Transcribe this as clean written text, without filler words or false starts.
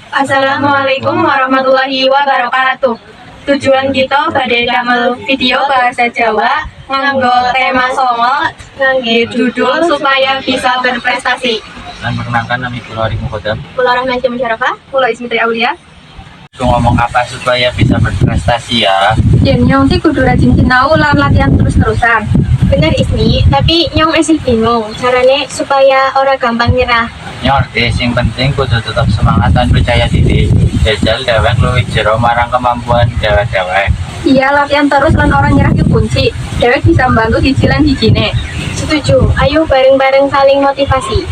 Assalamualaikum warahmatullahi wabarakatuh. Tujuan kita pada damel video bahasa Jawa nganggo tema songo ngangge judul supaya bisa berprestasi. Dan perkenalkan nama kula Arif muqodam. Kula Rahma Musyarofah, kula Ismi Tri Aulia. Ngomong apa supaya bisa berprestasi ya? Nyong sih kudu rajin sinau lan latihan terus-terusan. Bener Ismi, tapi nyong masih bingung caranya supaya orang gampang nyerah. Nyorti, sing penting kudu tetap semangat dan percaya diri. Jajal dewek luwih jero marang kemampuan dewek-dewek. Iya, latihan terus lan orang nyerah itu kunci. Dewek bisa membantu hiji lan hijine. Setuju, ayo bareng-bareng saling motivasi.